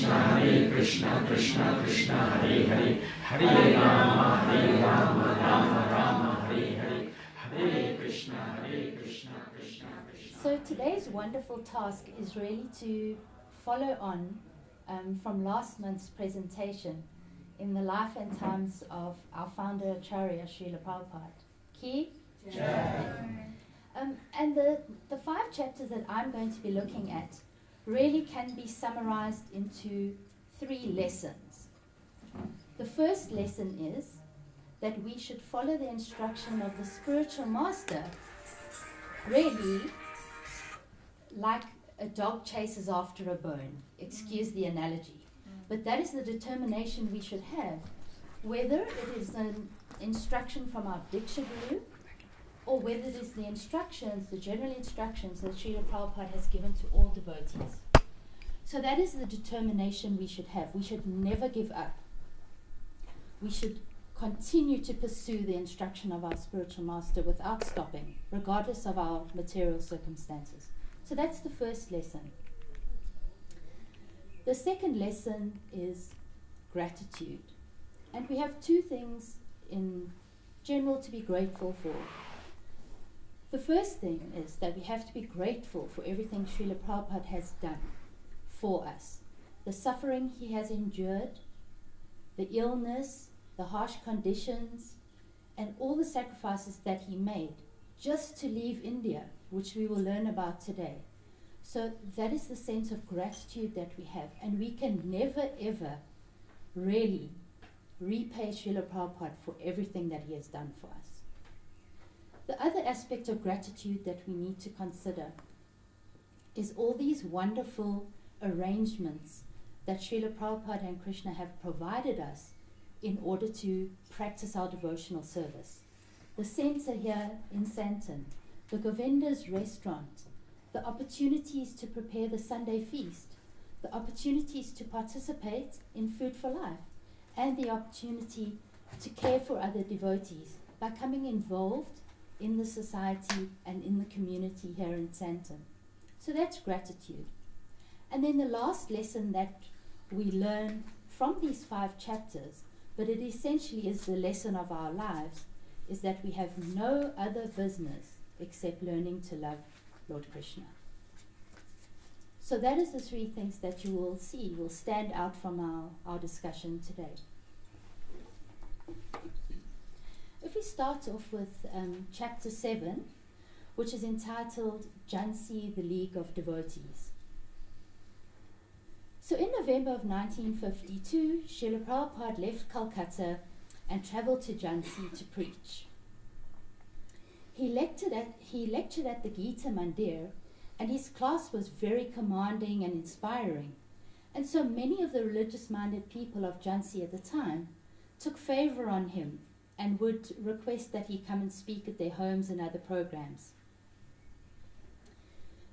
Krishna, Krishna Krishna, Hare Hare, Hare Rama, Rama Rama, Hare Hare, Hare Krishna, Krishna Krishna. So today's wonderful task is really to follow on from last month's presentation in the life and times of our founder Acharya Srila Prabhupada. Ki? And the 5 chapters that I'm going to be looking at really can be summarized into 3 lessons. The first lesson is that we should follow the instruction of the spiritual master, really like a dog chases after a bone. Excuse the analogy. But that is the determination we should have, whether it is an instruction from our Diksha Guru, or whether it is the instructions, the general instructions that Srila Prabhupada has given to all devotees. So that is the determination we should have. We should never give up. We should continue to pursue the instruction of our spiritual master without stopping, regardless of our material circumstances. So that's the first lesson. The second lesson is gratitude. And we have 2 things in general to be grateful for. The first thing is that we have to be grateful for everything Srila Prabhupada has done for us. The suffering he has endured, the illness, the harsh conditions, and all the sacrifices that he made just to leave India, which we will learn about today. So that is the sense of gratitude that we have, and we can never ever really repay Srila Prabhupada for everything that he has done for us. The other aspect of gratitude that we need to consider is all these wonderful arrangements that Srila Prabhupada and Krishna have provided us in order to practice our devotional service. The center here in Sandton, the Govinda's restaurant, the opportunities to prepare the Sunday feast, the opportunities to participate in Food for Life, and the opportunity to care for other devotees by coming involved in the society and in the community here in Sandton. So that's gratitude. And then the last lesson that we learn from these 5 chapters, but it essentially is the lesson of our lives, is that we have no other business except learning to love Lord Krishna. So that is the 3 things that you will see will stand out from our discussion today. If we start off with chapter 7, which is entitled Jhansi, the League of Devotees. So in November of 1952, Srila Prabhupada left Calcutta and travelled to Jhansi to preach. He lectured at the Gita Mandir, and his class was very commanding and inspiring. And so many of the religious-minded people of Jhansi at the time took favour on him and would request that he come and speak at their homes and other programs.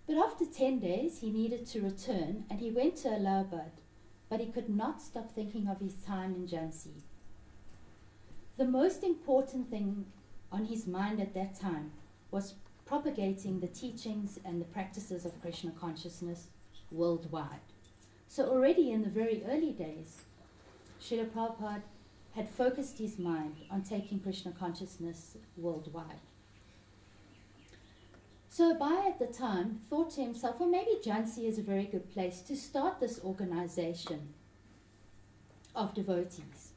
But after 10 days, he needed to return, and he went to Allahabad, but he could not stop thinking of his time in Jhansi. The most important thing on his mind at that time was propagating the teachings and the practices of Krishna consciousness worldwide. So already in the very early days, Srila Prabhupada had focused his mind on taking Krishna consciousness worldwide. So Abai at the time thought to himself, well, maybe Jhansi is a very good place to start this organization of devotees.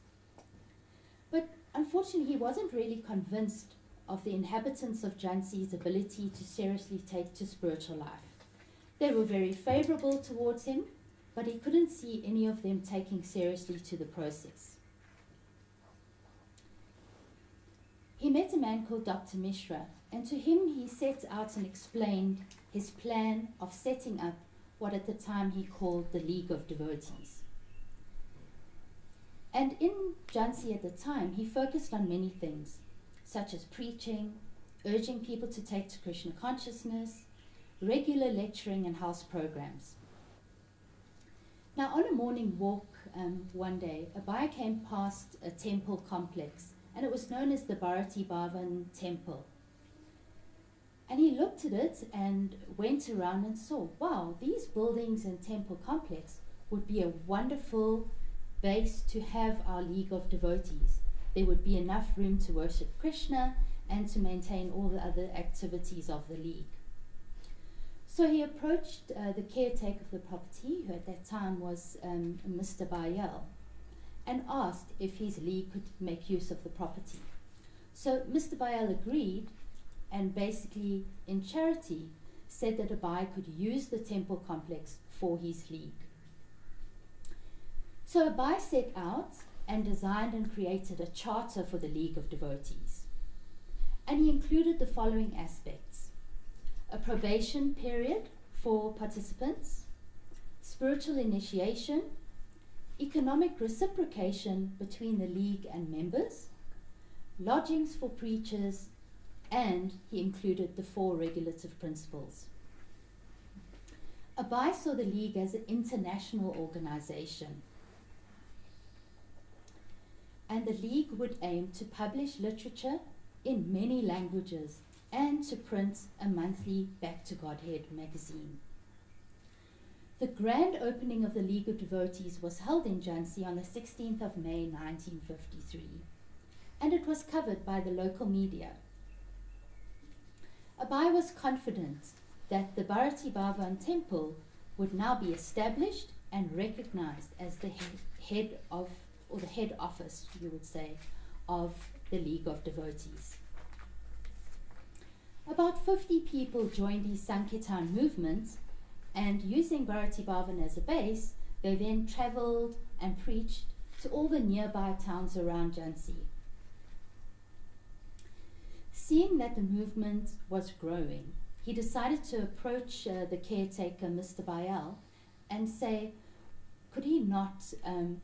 But unfortunately, he wasn't really convinced of the inhabitants of Jhansi's ability to seriously take to spiritual life. They were very favorable towards him, but he couldn't see any of them taking seriously to the process. He met a man called Dr. Mishra, and to him he set out and explained his plan of setting up what at the time he called the League of Devotees. And in Jhansi at the time, he focused on many things, such as preaching, urging people to take to Krishna consciousness, regular lecturing and house programs. Now on a morning walk one day, Abai came past a temple complex, and it was known as the Bharati Bhavan Temple. And he looked at it and went around and saw, wow, these buildings and temple complex would be a wonderful base to have our League of Devotees. There would be enough room to worship Krishna and to maintain all the other activities of the League. So he approached the caretaker of the property, who at that time was Mr. Bayal, and asked if his League could make use of the property. So Mr. Bayal agreed, and basically in charity said that Abai could use the temple complex for his League. So Abai set out and designed and created a charter for the League of Devotees. And he included the following aspects: a probation period for participants, spiritual initiation, economic reciprocation between the League and members, lodgings for preachers, and he included the 4 regulative principles. Abai saw the League as an international organization, and the League would aim to publish literature in many languages and to print a monthly Back to Godhead magazine. The grand opening of the League of Devotees was held in Jhansi on the 16th of May 1953, and it was covered by the local media. Abai was confident that the Bharati Bhavan temple would now be established and recognized as the head of, or the head office, you would say, of the League of Devotees. About 50 people joined his Sankirtan movement, and using Bharati Bhavan as a base, they then traveled and preached to all the nearby towns around Jhansi. Seeing that the movement was growing, he decided to approach the caretaker, Mr. Bayal, and say, could he not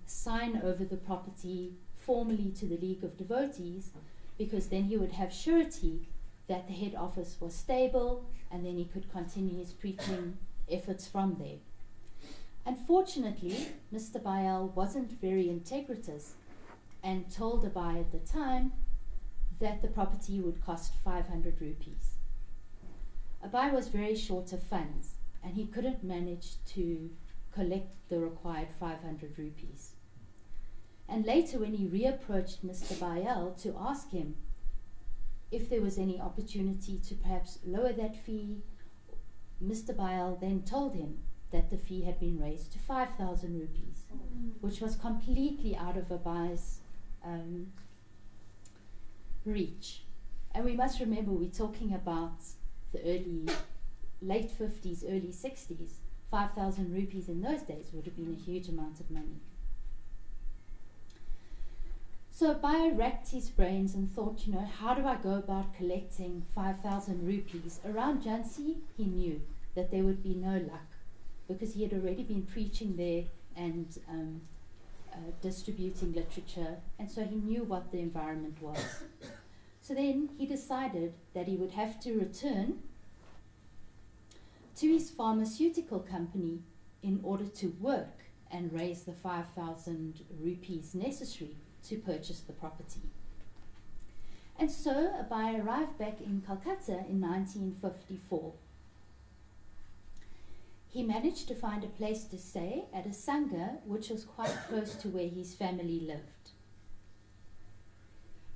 sign over the property formally to the League of Devotees, because then he would have surety that the head office was stable, and then he could continue his preaching efforts from there. Unfortunately, Mr. Bayal wasn't very integritous and told Abai at the time that the property would cost 500 rupees. Abai was very short of funds, and he couldn't manage to collect the required 500 rupees. And later, when he reapproached Mr. Bayal to ask him if there was any opportunity to perhaps lower that fee, Mr. Bayal then told him that the fee had been raised to 5,000 rupees, which was completely out of Abai's reach. And we must remember, we're talking about the late 50s, early 60s. 5,000 rupees in those days would have been a huge amount of money. So Abai racked his brains and thought, how do I go about collecting 5,000 rupees? Around Jhansi, he knew that there would be no luck, because he had already been preaching there and distributing literature, and so he knew what the environment was. So then he decided that he would have to return to his pharmaceutical company in order to work and raise the 5,000 rupees necessary to purchase the property. And so Abai arrived back in Calcutta in 1954. He managed to find a place to stay at a sangha which was quite close to where his family lived.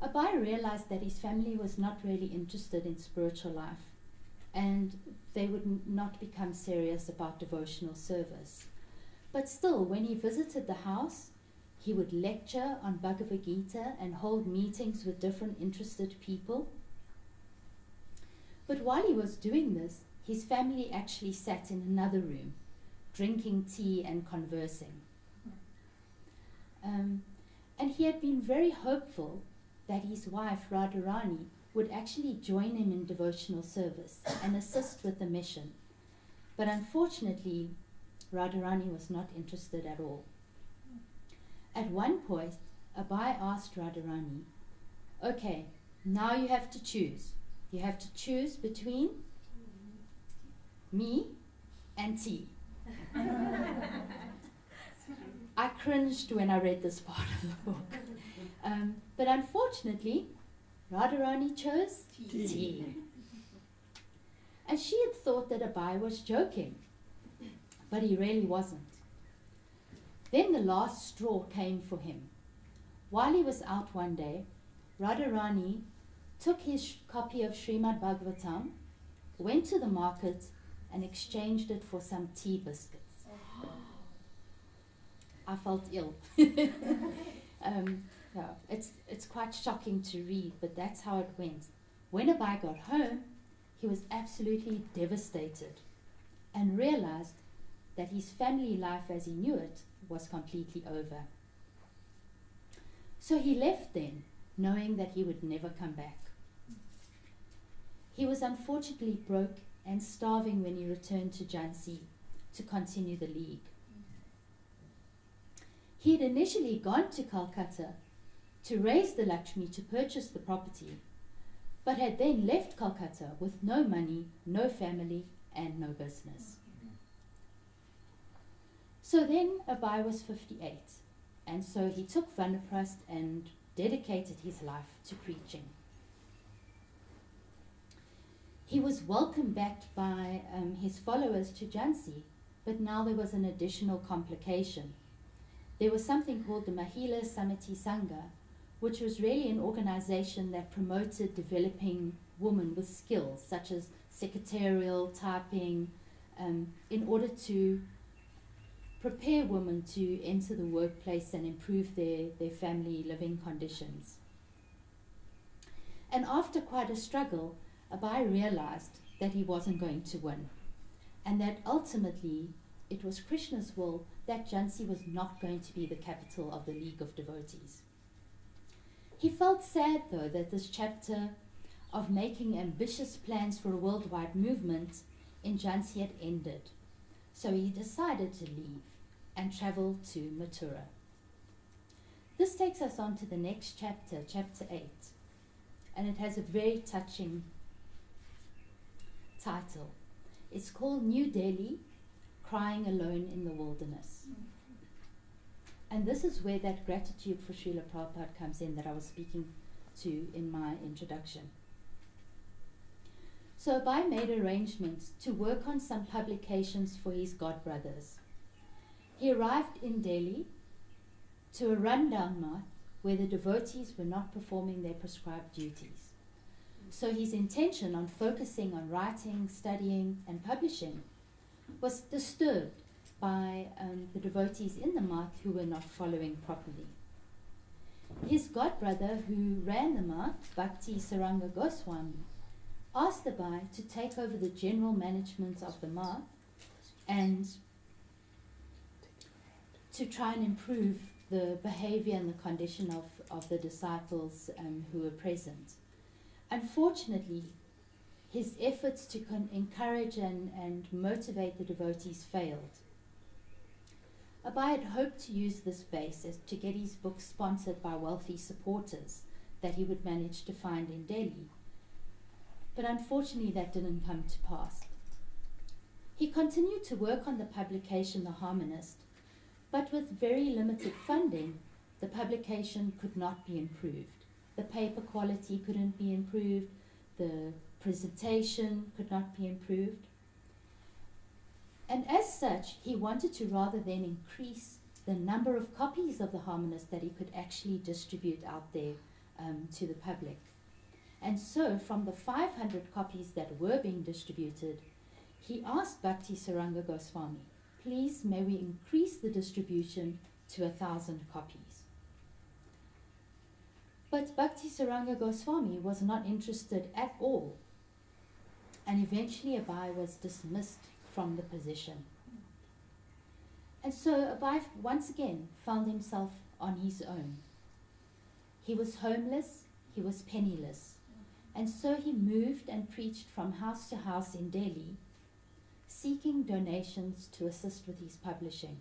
Abai realized that his family was not really interested in spiritual life, and they would not become serious about devotional service. But still, when he visited the house, he would lecture on Bhagavad Gita and hold meetings with different interested people. But while he was doing this, his family actually sat in another room, drinking tea and conversing. And he had been very hopeful that his wife, Radharani, would actually join him in devotional service and assist with the mission. But unfortunately, Radharani was not interested at all. At one point, Abai asked Radharani, okay, now you have to choose. You have to choose between me and tea. I cringed when I read this part of the book. But unfortunately, Radharani chose tea. And she had thought that Abai was joking, but he really wasn't. Then the last straw came for him. While he was out one day, Radharani took his copy of Srimad Bhagavatam, went to the market, and exchanged it for some tea biscuits. I felt ill. Yeah, it's quite shocking to read, but that's how it went. When Abai got home, he was absolutely devastated and realized that his family life as he knew it was completely over. So he left then, knowing that he would never come back. He was unfortunately broke and starving when he returned to Jhansi to continue the League. He had initially gone to Calcutta to raise the Lakshmi to purchase the property, but had then left Calcutta with no money, no family, and no business. So then Abai was 58, and so he took Vanaprast and dedicated his life to preaching. He was welcomed back by his followers to Jhansi, but now there was an additional complication. There was something called the Mahila Samiti Sangha, which was really an organization that promoted developing women with skills such as secretarial, typing, in order to prepare women to enter the workplace and improve their family living conditions. And after quite a struggle, Abai realized that he wasn't going to win, and that ultimately it was Krishna's will that Jhansi was not going to be the capital of the League of Devotees. He felt sad, though, that this chapter of making ambitious plans for a worldwide movement in Jhansi had ended, so he decided to leave and travel to Mathura. This takes us on to the next chapter, chapter 8, and it has a very touching title. It's called New Delhi, Crying Alone in the Wilderness. And this is where that gratitude for Srila Prabhupada comes in that I was speaking to in my introduction. So Abai made arrangements to work on some publications for his godbrothers. He arrived in Delhi to a rundown math where the devotees were not performing their prescribed duties. So his intention on focusing on writing, studying, and publishing was disturbed by the devotees in the math who were not following properly. His godbrother who ran the math, Bhakti Saranga Goswami, asked Abai to take over the general management of the math and to try and improve the behavior and the condition of the disciples who were present. Unfortunately, his efforts to encourage and motivate the devotees failed. Abai had hoped to use this base to get his book sponsored by wealthy supporters that he would manage to find in Delhi, but unfortunately that didn't come to pass. He continued to work on the publication The Harmonist, but with very limited funding, the publication could not be improved. The paper quality couldn't be improved, the presentation could not be improved. And as such, he wanted to rather than increase the number of copies of The Harmonist that he could actually distribute out there to the public. And so, from the 500 copies that were being distributed, he asked Bhakti Saranga Goswami, please may we increase the distribution to 1,000 copies. But Bhakti Saranga Goswami was not interested at all, and eventually Abai was dismissed from the position. And so Abai once again found himself on his own. He was homeless, he was penniless, and so he moved and preached from house to house in Delhi, seeking donations to assist with his publishing.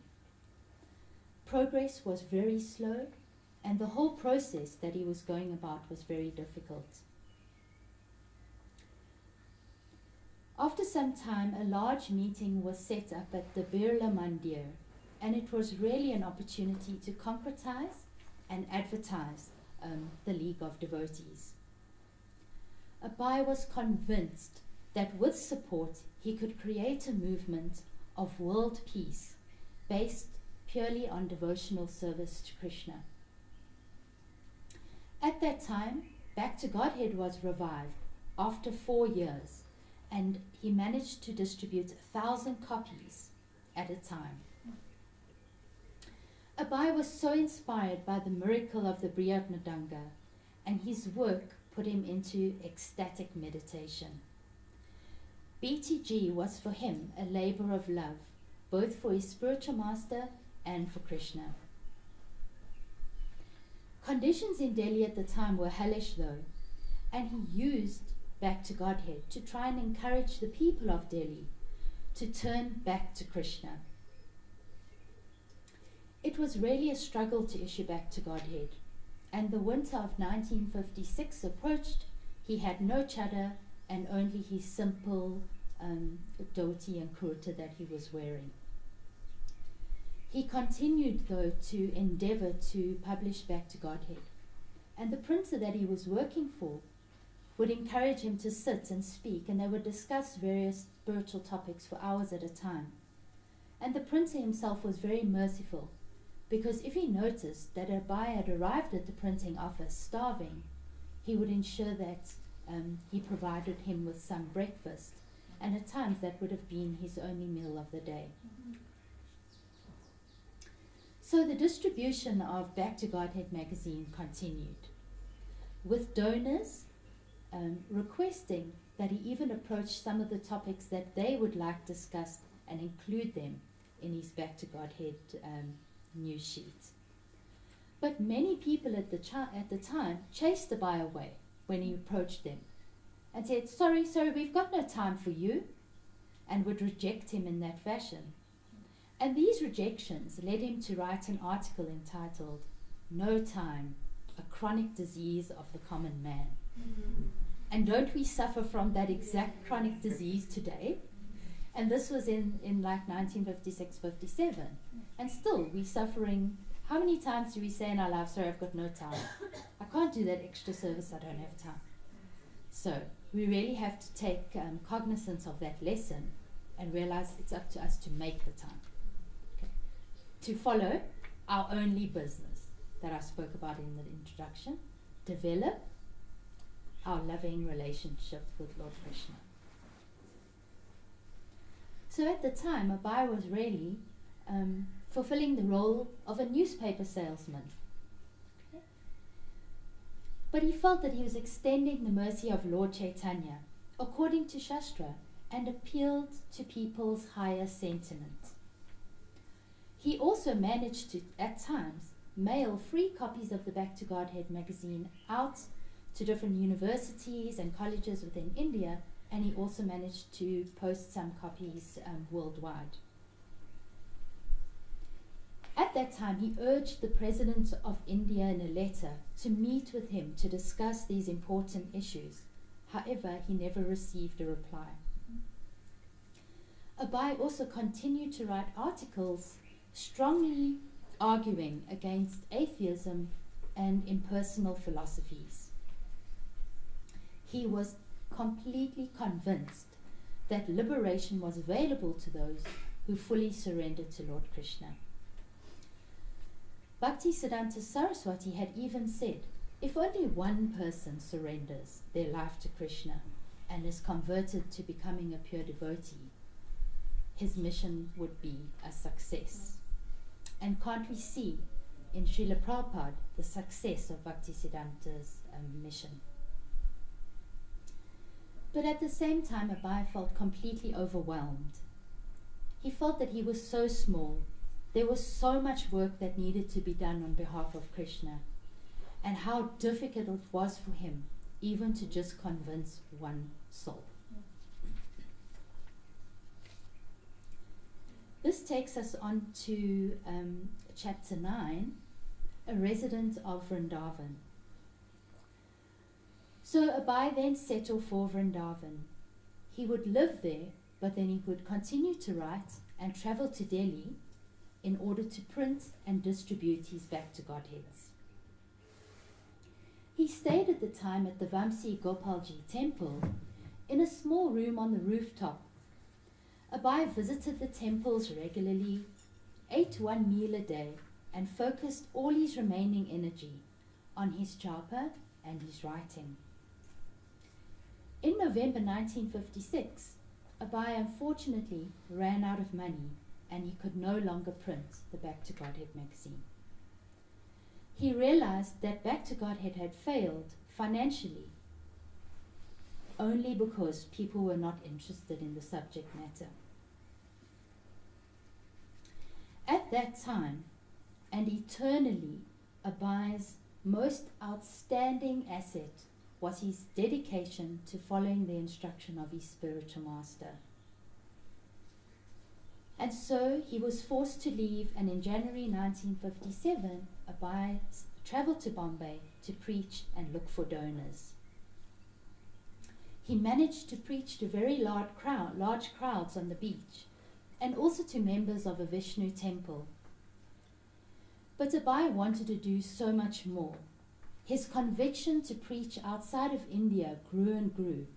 Progress was very slow, and the whole process that he was going about was very difficult. After some time, a large meeting was set up at the Birla Mandir, and it was really an opportunity to concretize and advertise the League of Devotees. Abai was convinced that with support he could create a movement of world peace based purely on devotional service to Krishna. At that time, Back to Godhead was revived after 4 years, and he managed to distribute 1,000 copies at a time. Abai was so inspired by the miracle of the Brihad Mridanga, and his work put him into ecstatic meditation. BTG was for him a labor of love, both for his spiritual master and for Krishna. Conditions in Delhi at the time were hellish though, and he used Back to Godhead to try and encourage the people of Delhi to turn back to Krishna. It was really a struggle to issue Back to Godhead, and the winter of 1956 approached. He had no chadar and only his simple dhoti and kurta that he was wearing. He continued though to endeavor to publish Back to Godhead, and the printer that he was working for would encourage him to sit and speak, and they would discuss various spiritual topics for hours at a time. And the printer himself was very merciful, because if he noticed that Abai had arrived at the printing office starving, he would ensure that he provided him with some breakfast, and at times that would have been his only meal of the day. So the distribution of Back to Godhead magazine continued, with donors requesting that he even approach some of the topics that they would like discussed and include them in his Back to Godhead news sheet. But many people at the time chased Abai away when he approached them and said, sorry, we've got no time for you, and would reject him in that fashion. And these rejections led him to write an article entitled, No Time, a Chronic Disease of the Common Man. Mm-hmm. And don't we suffer from that exact chronic disease today? And this was in like 1956, 57. And still, we're suffering. How many times do we say in our lives, sorry, I've got no time. I can't do that extra service, I don't have time. So we really have to take cognizance of that lesson and realize it's up to us to make the time. Okay. To follow our only business that I spoke about in the introduction, develop our loving relationship with Lord Krishna. So at the time, Abai was really fulfilling the role of a newspaper salesman. Okay. But he felt that he was extending the mercy of Lord Chaitanya, according to Shastra, and appealed to people's higher sentiment. He also managed to, at times, mail free copies of the Back to Godhead magazine out to different universities and colleges within India, and he also managed to post some copies worldwide. At that time, he urged the President of India in a letter to meet with him to discuss these important issues. However, he never received a reply. Abai also continued to write articles strongly arguing against atheism and impersonal philosophies. He was completely convinced that liberation was available to those who fully surrendered to Lord Krishna. Bhaktisiddhanta Saraswati had even said, if only one person surrenders their life to Krishna and is converted to becoming a pure devotee, his mission would be a success. And can't we see in Srila Prabhupada the success of Bhaktisiddhanta's mission? But at the same time, Abai felt completely overwhelmed. He felt that he was so small. There was so much work that needed to be done on behalf of Krishna, and how difficult it was for him even to just convince one soul. This takes us on to chapter 9, a resident of Vrindavan. So Abai then settled for Vrindavan. He would live there, but then he would continue to write and travel to Delhi in order to print and distribute his Back to Godheads. He stayed at the time at the Vamsi Gopalji temple in a small room on the rooftop. Abai visited the temples regularly, ate one meal a day, and focused all his remaining energy on his japa and his writing. In November 1956, Abai unfortunately ran out of money and he could no longer print the Back to Godhead magazine. He realized that Back to Godhead had failed financially only because people were not interested in the subject matter. At that time, and eternally, Abai's most outstanding asset was his dedication to following the instruction of his spiritual master. And so he was forced to leave, and in January 1957, Abai traveled to Bombay to preach and look for donors. He managed to preach to very large crowds on the beach, and also to members of a Vishnu temple. But Abai wanted to do so much more. His conviction to preach outside of India grew and grew.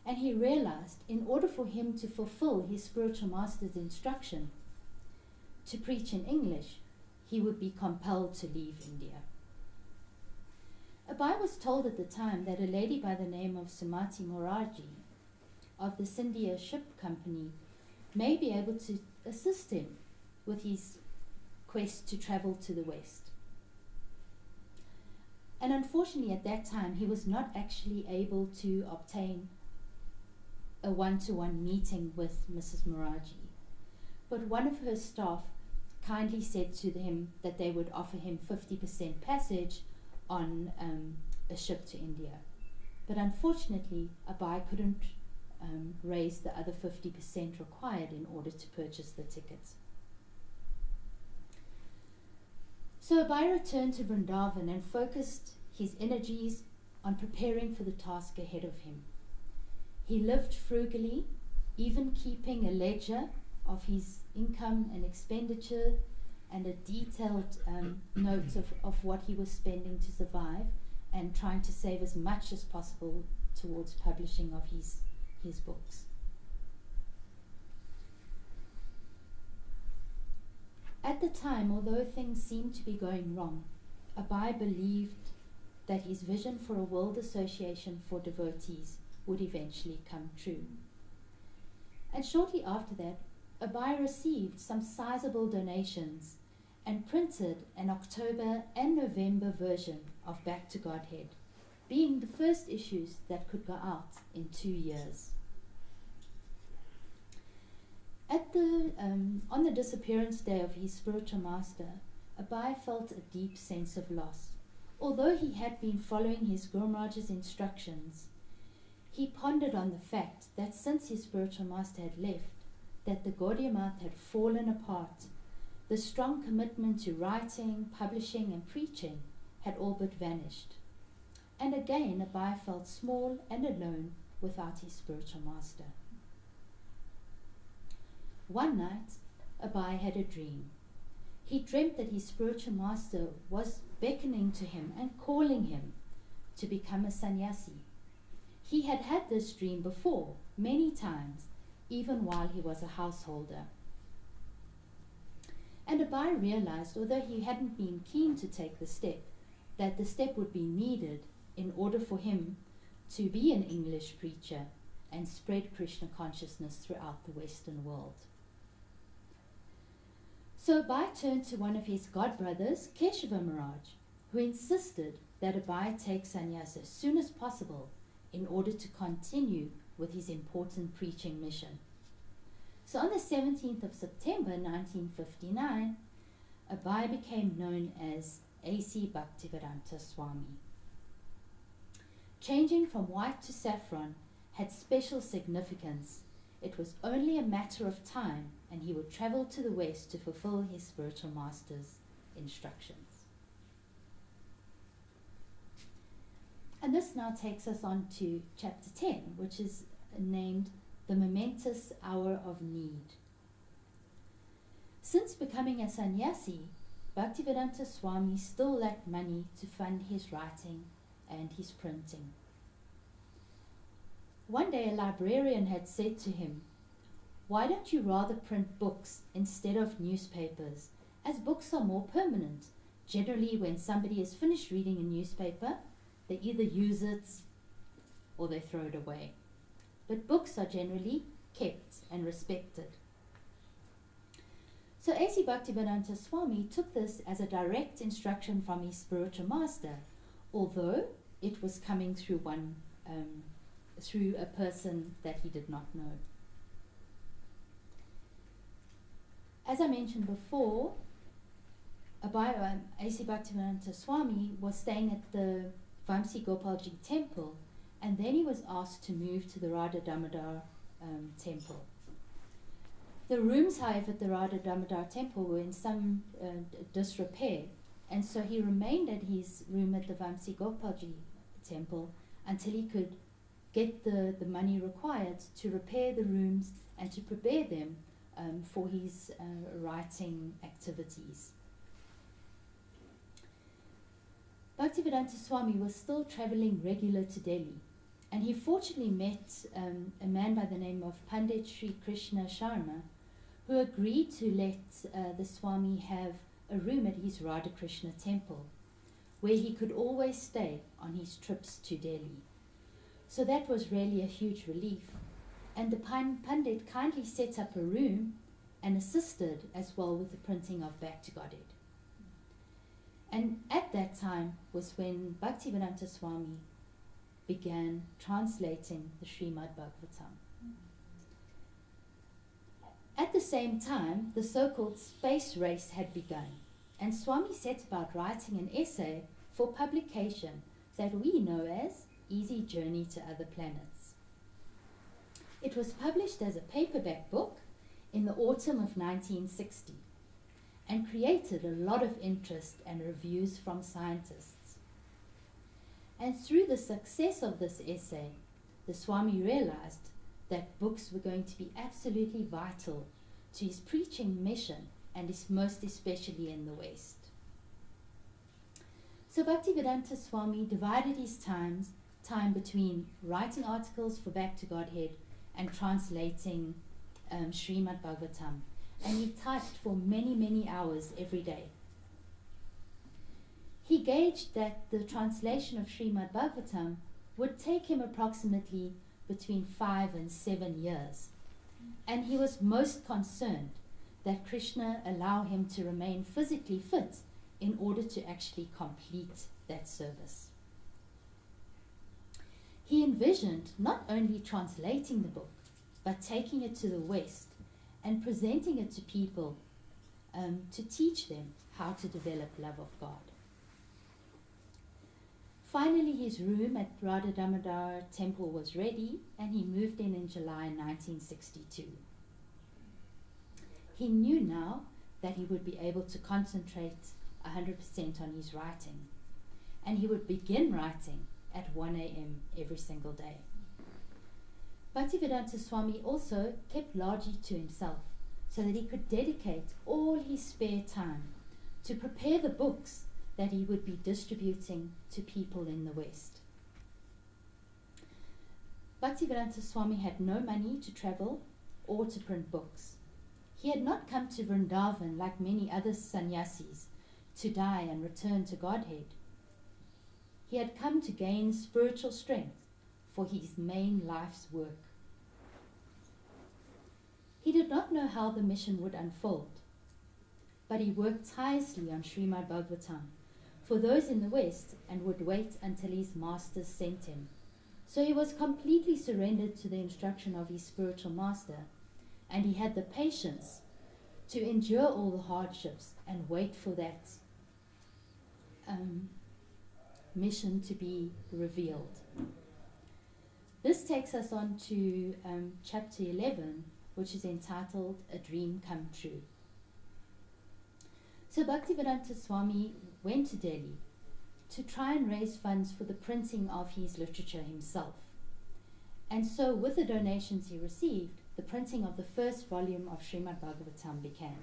And he realized in order for him to fulfill his spiritual master's instruction to preach in English, he would be compelled to leave India. Abai was told at the time that a lady by the name of Srimati Moraji of the Scindia Ship Company may be able to assist him with his quest to travel to the West. And unfortunately at that time he was not actually able to obtain a one-to-one meeting with Mrs. Moraji. But one of her staff kindly said to him that they would offer him 50% passage on a ship to India. But unfortunately Abai couldn't raise the other 50% required in order to purchase the tickets. So Abai returned to Vrindavan and focused his energies on preparing for the task ahead of him. He lived frugally, even keeping a ledger of his income and expenditure and a detailed note of what he was spending to survive, and trying to save as much as possible towards publishing of his books. At the time, although things seemed to be going wrong, Abai believed that his vision for a world association for devotees would eventually come true. And shortly after that, Abai received some sizable donations and printed an October and November version of Back to Godhead, being the first issues that could go out in 2 years. On the disappearance day of his spiritual master, Abai felt a deep sense of loss. Although he had been following his Guru Maharaj's instructions, he pondered on the fact that since his spiritual master had left, that the Gaudiya Math had fallen apart. The strong commitment to writing, publishing and preaching had all but vanished. And again Abai felt small and alone without his spiritual master. One night, Abai had a dream. He dreamt that his spiritual master was beckoning to him and calling him to become a sannyasi. He had had this dream before, many times, even while he was a householder. And Abai realized, although he hadn't been keen to take the step, that the step would be needed in order for him to be an English preacher and spread Krishna consciousness throughout the Western world. So Abai turned to one of his godbrothers, Keshava Maharaj, who insisted that Abai take sannyas as soon as possible in order to continue with his important preaching mission. So on the 17th of September 1959, Abai became known as A.C. Bhaktivedanta Swami. Changing from white to saffron had special significance. It was only a matter of time, and he would travel to the West to fulfill his spiritual master's instructions. And this now takes us on to chapter 10, which is named The Momentous Hour of Need. Since becoming a sannyasi, Bhaktivedanta Swami still lacked money to fund his writing and his printing. One day a librarian had said to him, why don't you rather print books instead of newspapers, as books are more permanent. Generally, when somebody is finished reading a newspaper, they either use it or they throw it away. But books are generally kept and respected. So A.C. Bhaktivedanta Swami took this as a direct instruction from his spiritual master, although it was coming through through a person that he did not know. As I mentioned before, A.C. Bhaktivedanta Swami was staying at the Vamsi Gopalji temple, and then he was asked to move to the Radha Damodar temple. The rooms, however, at the Radha Damodar temple were in some disrepair, and so he remained at his room at the Vamsi Gopalji temple until he could get the money required to repair the rooms and to prepare them for his writing activities. Bhaktivedanta Swami was still traveling regular to Delhi, and he fortunately met a man by the name of Pandit Sri Krishna Sharma, who agreed to let the Swami have a room at his Radha Krishna temple, where he could always stay on his trips to Delhi. So that was really a huge relief, and the Pandit kindly set up a room and assisted as well with the printing of Back to Godhead. And at that time was when Bhaktivedanta Swami began translating the Srimad Bhagavatam. At the same time, the so-called space race had begun, and Swami set about writing an essay for publication that we know as Easy Journey to Other Planets. It was published as a paperback book in the autumn of 1960 and created a lot of interest and reviews from scientists. And through the success of this essay, the Swami realized that books were going to be absolutely vital to his preaching mission, and is most especially in the West. So Bhaktivedanta Swami divided his time between writing articles for Back to Godhead and translating Srimad Bhagavatam, and he typed for many, many hours every day. He gauged that the translation of Srimad Bhagavatam would take him approximately between 5 and 7 years, and he was most concerned that Krishna allow him to remain physically fit in order to actually complete that service. He envisioned not only translating the book, but taking it to the West and presenting it to people to teach them how to develop love of God. Finally, his room at Radha Damodar temple was ready, and he moved in July 1962. He knew now that he would be able to concentrate 100% on his writing, and he would begin writing at 1 a.m. every single day. Bhaktivedanta Swami also kept largely to himself so that he could dedicate all his spare time to prepare the books that he would be distributing to people in the West. Bhaktivedanta Swami had no money to travel or to print books. He had not come to Vrindavan like many other sannyasis to die and return to Godhead. He had come to gain spiritual strength for his main life's work. He did not know how the mission would unfold, but he worked tirelessly on Srimad Bhagavatam for those in the West and would wait until his master sent him. So he was completely surrendered to the instruction of his spiritual master, and he had the patience to endure all the hardships and wait for that mission to be revealed. This takes us on to chapter 11, which is entitled A Dream Come True. So Bhaktivedanta Swami went to Delhi to try and raise funds for the printing of his literature himself. And so with the donations he received, the printing of the first volume of Srimad Bhagavatam began.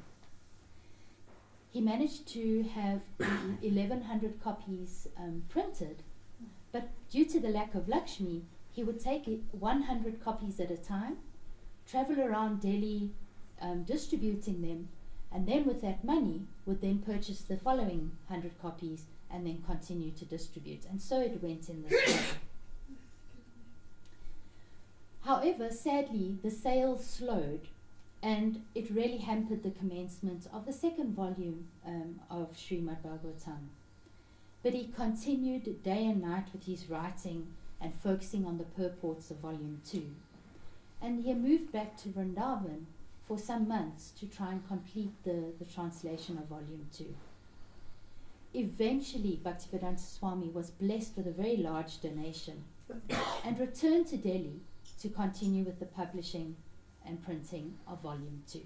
He managed to have 1,100 copies printed, but due to the lack of Lakshmi, he would take 100 copies at a time, travel around Delhi distributing them, and then with that money would then purchase the following 100 copies and then continue to distribute. And so it went in this way. However, sadly, the sales slowed, and it really hampered the commencement of the second volume of Srimad Bhagavatam. But he continued day and night with his writing and focusing on the purports of Volume 2. And he moved back to Vrindavan for some months to try and complete the translation of Volume 2. Eventually, Bhaktivedanta Swami was blessed with a very large donation and returned to Delhi to continue with the publishing and printing of Volume 2.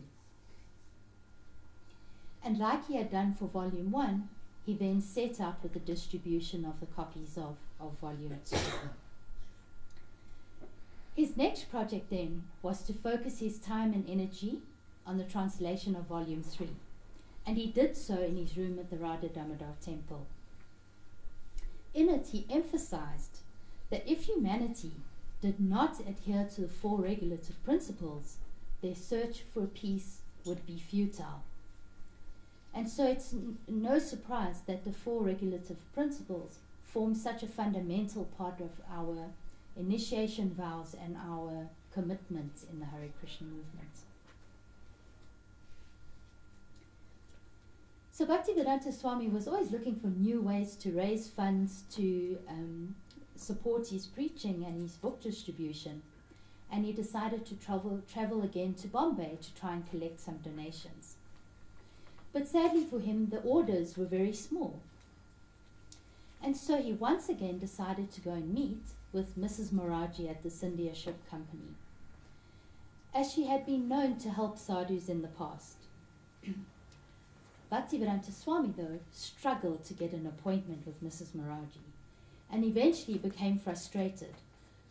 And like he had done for Volume 1, he then set out with the distribution of the copies of Volume 2. His next project then was to focus his time and energy on the translation of Volume 3, and he did so in his room at the Radha Damodar temple. In it, he emphasized that if humanity did not adhere to the 4 regulative principles, their search for peace would be futile. And so it's no surprise that the 4 regulative principles form such a fundamental part of our initiation vows and our commitment in the Hare Krishna movement. So Bhaktivedanta Swami was always looking for new ways to raise funds to support his preaching and his book distribution, and he decided to travel again to Bombay to try and collect some donations. But sadly for him, the orders were very small. And so he once again decided to go and meet with Mrs. Moraji at the Scindia Ship Company, as she had been known to help sadhus in the past. Bhaktivedanta Swami, though, struggled to get an appointment with Mrs. Moraji, and eventually became frustrated.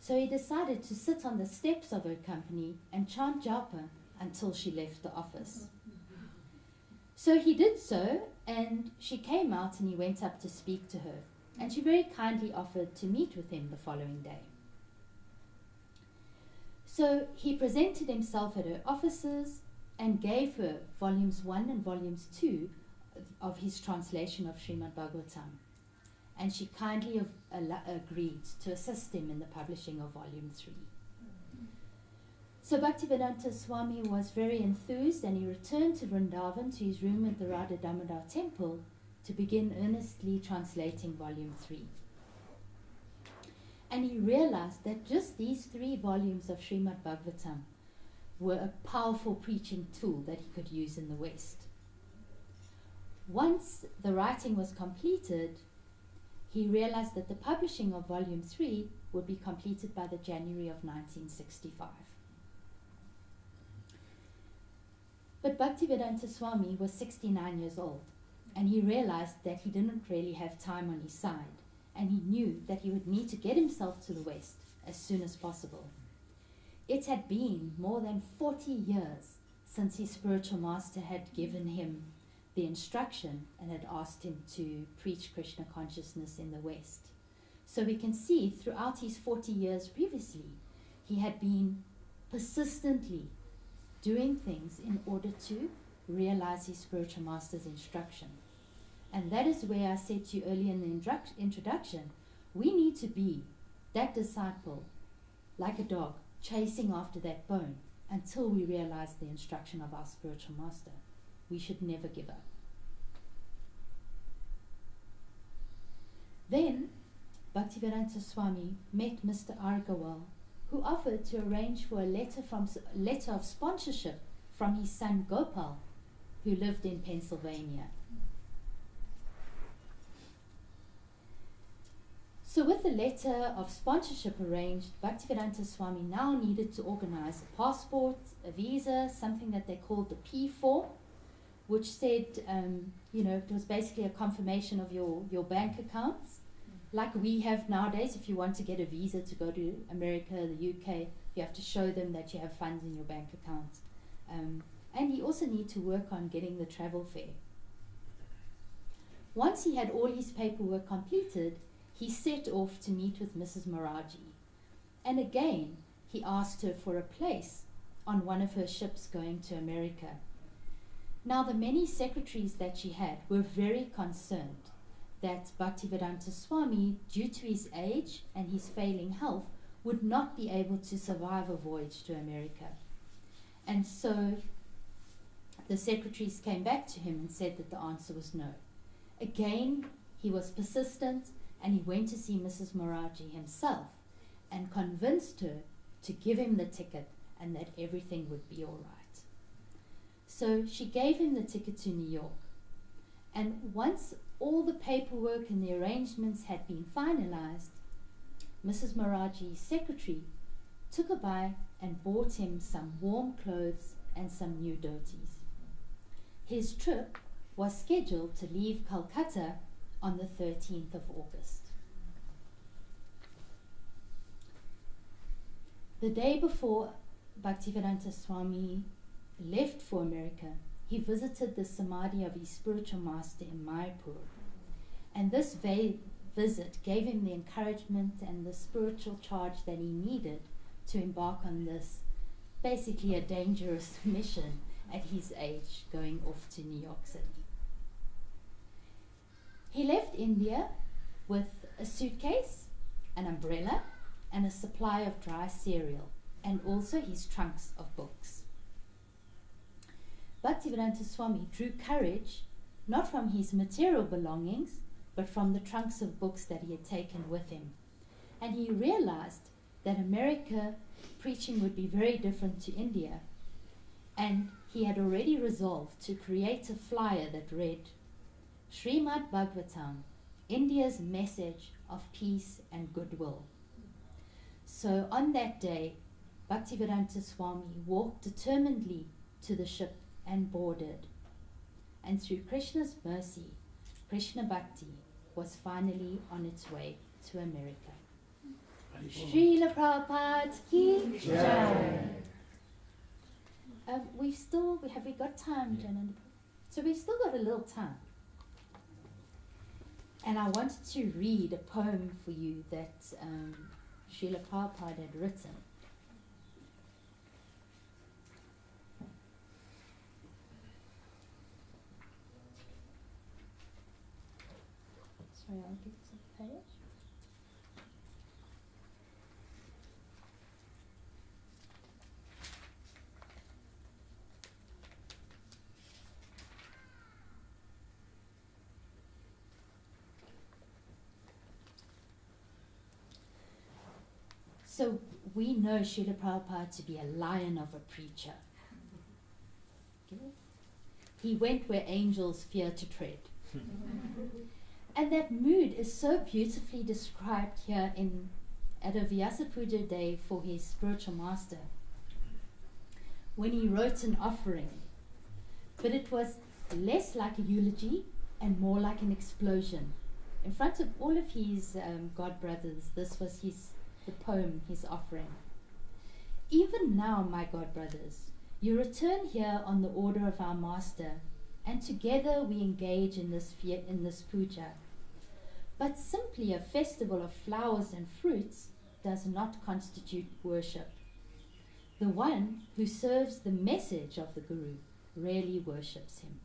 So he decided to sit on the steps of her company and chant japa until she left the office. So he did so, and she came out and he went up to speak to her, and she very kindly offered to meet with him the following day. So he presented himself at her offices and gave her volumes 1 and volumes 2 of his translation of Srimad Bhagavatam, and she kindly agreed to assist him in the publishing of volume 3. So Bhaktivedanta Swami was very enthused, and he returned to Vrindavan to his room at the Radha Damodar temple to begin earnestly translating volume 3. And he realized that just these 3 volumes of Srimad Bhagavatam were a powerful preaching tool that he could use in the West. Once the writing was completed, he realized that the publishing of volume 3 would be completed by the January of 1965. But Bhaktivedanta Swami was 69 years old, and he realized that he didn't really have time on his side, and he knew that he would need to get himself to the West as soon as possible. It had been more than 40 years since his spiritual master had given him the instruction and had asked him to preach Krishna consciousness in the West. So we can see throughout his 40 years previously, he had been persistently doing things in order to realize his spiritual master's instruction. And that is where I said to you earlier in the introduction, we need to be that disciple, like a dog, chasing after that bone until we realize the instruction of our spiritual master. We should never give up. Then Bhaktivedanta Swami met Mr. Argawal, who offered to arrange for a letter of sponsorship from his son Gopal, who lived in Pennsylvania. So with the letter of sponsorship arranged, Bhaktivedanta Swami now needed to organize a passport, a visa, something that they called the P form, which said, it was basically a confirmation of your bank accounts. Like we have nowadays, if you want to get a visa to go to America, the UK, you have to show them that you have funds in your bank account. And he also needed to work on getting the travel fare. Once he had all his paperwork completed, he set off to meet with Mrs. Moraji. And again, he asked her for a place on one of her ships going to America. Now, the many secretaries that she had were very concerned that Bhaktivedanta Swami, due to his age and his failing health, would not be able to survive a voyage to America. And so the secretaries came back to him and said that the answer was no. Again, he was persistent, and he went to see Mrs. Moraji himself and convinced her to give him the ticket and that everything would be all right. So she gave him the ticket to New York. And once all the paperwork and the arrangements had been finalized, Mrs. Moraji's secretary took a bite and bought him some warm clothes and some new dhotis. His trip was scheduled to leave Calcutta on the 13th of August. The day before Bhaktivedanta Swami left for America, he visited the Samadhi of his spiritual master in Mayapur. And this visit gave him the encouragement and the spiritual charge that he needed to embark on this, basically a dangerous mission at his age, going off to New York City. He left India with a suitcase, an umbrella, and a supply of dry cereal, and also his trunks of books. Bhaktivedanta Swami drew courage not from his material belongings, but from the trunks of books that he had taken with him. And he realized that America preaching would be very different to India. And he had already resolved to create a flyer that read, Srimad Bhagavatam, India's message of peace and goodwill. So on that day, Bhaktivedanta Swami walked determinedly to the ship and boarded. And through Krishna's mercy, Krishna Bhakti was finally on its way to America. Srila Prabhupada ki jai. Have we got time, Jananda? So we've still got a little time. And I wanted to read a poem for you that Srila Prabhupada had written. Sorry, I'll get to the page. So we know Srila Prabhupada to be a lion of a preacher. Okay. He went where angels fear to tread. And that mood is so beautifully described here at a Vyasa Puja day for his spiritual master, when he wrote an offering. But it was less like a eulogy and more like an explosion. In front of all of his god brothers, this was the poem, his offering. Even now, my god brothers, you return here on the order of our master, and together we engage in this puja. But simply a festival of flowers and fruits does not constitute worship. The one who serves the message of the Guru rarely worships him.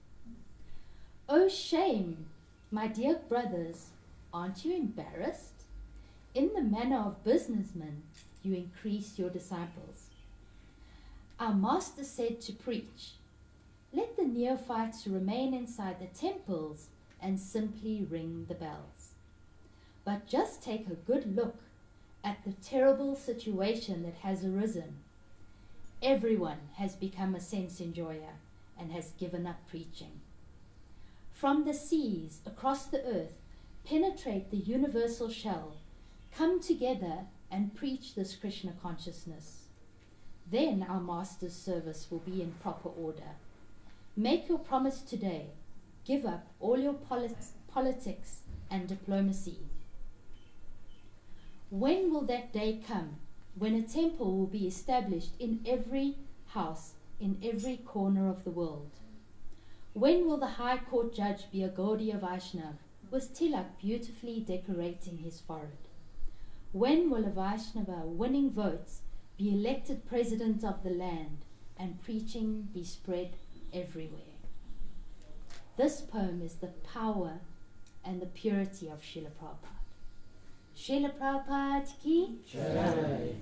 Oh shame, my dear brothers, aren't you embarrassed? In the manner of businessmen, you increase your disciples. Our master said to preach, let the neophytes remain inside the temples and simply ring the bells. But just take a good look at the terrible situation that has arisen. Everyone has become a sense enjoyer and has given up preaching. From the seas across the earth, penetrate the universal shell, come together and preach this Krishna consciousness. Then our master's service will be in proper order. Make your promise today. Give up all your politics and diplomacy. When will that day come when a temple will be established in every house, in every corner of the world? When will the High Court judge be a Gaudiya Vaishnav with tilak beautifully decorating his forehead? When will a Vaishnava winning votes be elected president of the land and preaching be spread everywhere. This poem is the power and the purity of Srila Prabhupada. Srila Prabhupada ki Jai.